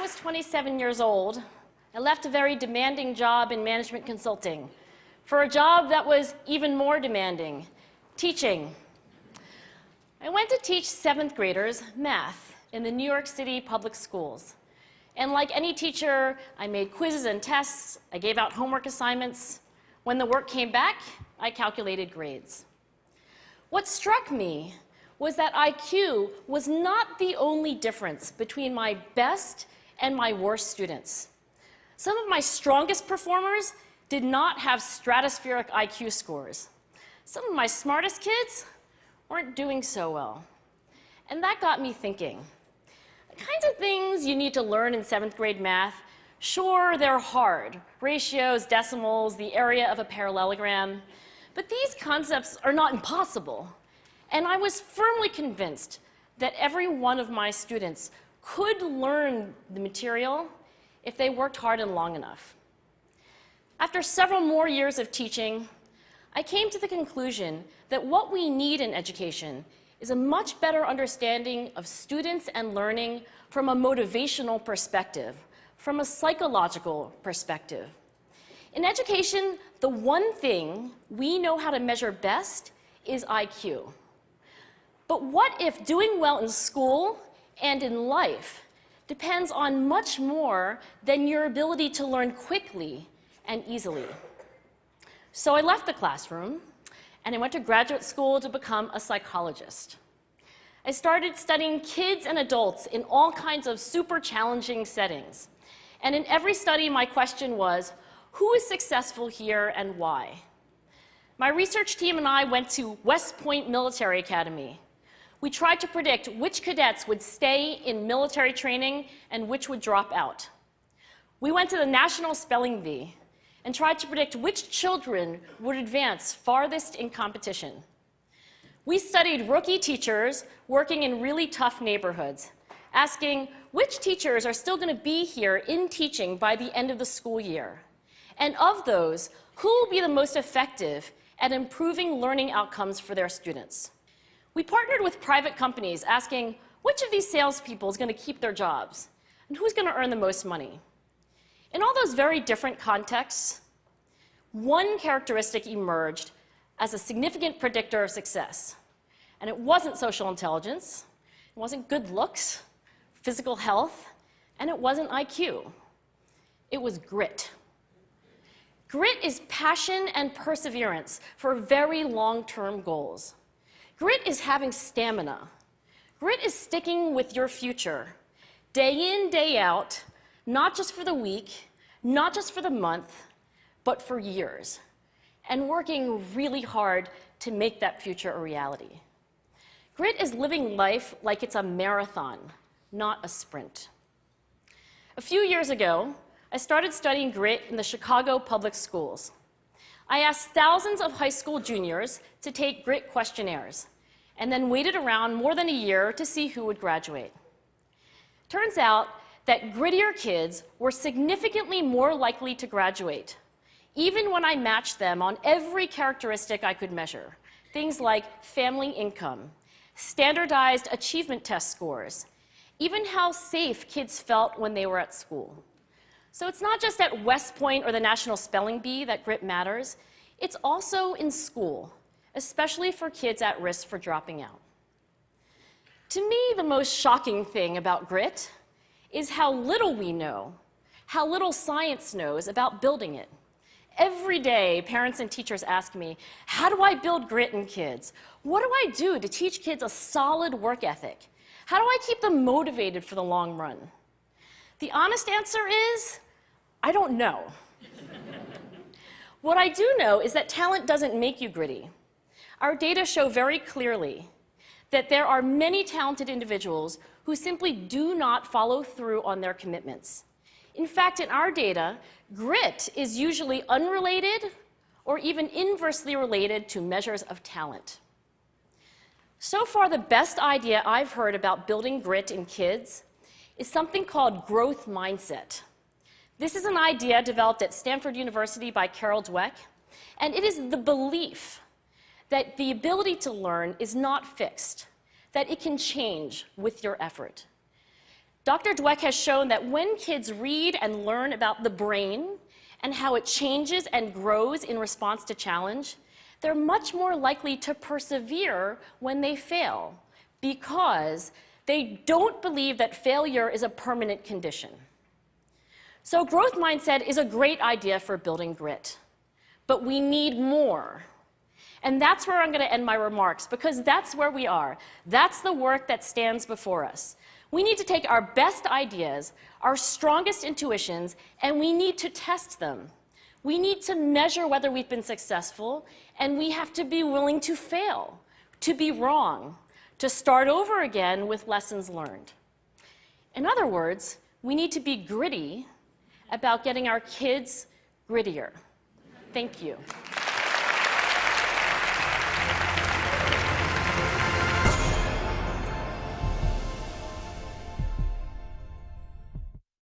was 27 years old, I left a very demanding job in management consulting for a job that was even more demanding, teaching. I went to teach 7th graders math in the New York City public schools. And like any teacher, I made quizzes and tests, I gave out homework assignments. When the work came back, I calculated grades. What struck me was that IQ was not the only difference between my best and my worst students. Some of my strongest performers did not have stratospheric IQ scores. Some of my smartest kids weren't doing so well. And that got me thinking. The kinds of things you need to learn in 7th grade math, sure, they're hard. Ratios, decimals, the area of a parallelogram. But these concepts are not impossible. And I was firmly convinced that every one of my students could learn the material if they worked hard and long enough. After several more years of teaching, I came to the conclusion that what we need in education is a much better understanding of students and learning from a motivational perspective, from a psychological perspective. In education, the one thing we know how to measure best is IQ. But what if doing well in school and in life depends on much more than your ability to learn quickly and easily? So I left the classroom and I went to graduate school to become a psychologist. I started studying kids and adults in all kinds of super challenging settings. And in every study, my question was, who is successful here and why? My research team and I went to West Point Military Academy. We tried to predict which cadets would stay in military training and which would drop out. We went to the National Spelling Bee and tried to predict which children would advance farthest in competition. We studied rookie teachers working in really tough neighborhoods, asking which teachers are still going to be here in teaching by the end of the school year. And of those, who will be the most effective at improving learning outcomes for their students? We partnered with private companies asking which of these salespeople is going to keep their jobs and who's going to earn the most money. In all those very different contexts, one characteristic emerged as a significant predictor of success. And it wasn't social intelligence, it wasn't good looks, physical health, and it wasn't IQ. It was grit. Grit is passion and perseverance for very long-term goals. Grit is having stamina. Grit is sticking with your future, day in, day out, not just for the week, not just for the month, but for years, and working really hard to make that future a reality. Grit is living life like it's a marathon, not a sprint. A few years ago, I started studying grit in the Chicago public schools. I asked thousands of high school juniors to take grit questionnaires, and then waited around more than a year to see who would graduate. Turns out that grittier kids were significantly more likely to graduate, even when I matched them on every characteristic I could measure, things like family income, standardized achievement test scores, even how safe kids felt when they were at school. So it's not just at West Point or the National Spelling Bee that grit matters, it's also in school, especially for kids at risk for dropping out. To me, the most shocking thing about grit is how little we know, how little science knows about building it. Every day, parents and teachers ask me, how do I build grit in kids? What do I do to teach kids a solid work ethic? How do I keep them motivated for the long run? The honest answer is, I don't know. What I do know is that talent doesn't make you gritty. Our data show very clearly that there are many talented individuals who simply do not follow through on their commitments. In fact, in our data, grit is usually unrelated or even inversely related to measures of talent. So far, the best idea I've heard about building grit in kids is something called growth mindset. This is an idea developed at Stanford University by Carol Dweck, and it is the belief that the ability to learn is not fixed, that it can change with your effort. Dr. Dweck has shown that when kids read and learn about the brain and how it changes and grows in response to challenge, they're much more likely to persevere when they fail because they don't believe that failure is a permanent condition. So growth mindset is a great idea for building grit, but we need more. And that's where I'm going to end my remarks, because that's where we are. That's the work that stands before us. We need to take our best ideas, our strongest intuitions, and we need to test them. We need to measure whether we've been successful, and we have to be willing to fail, to be wrong, to start over again with lessons learned. In other words, we need to be gritty about getting our kids grittier. Thank you.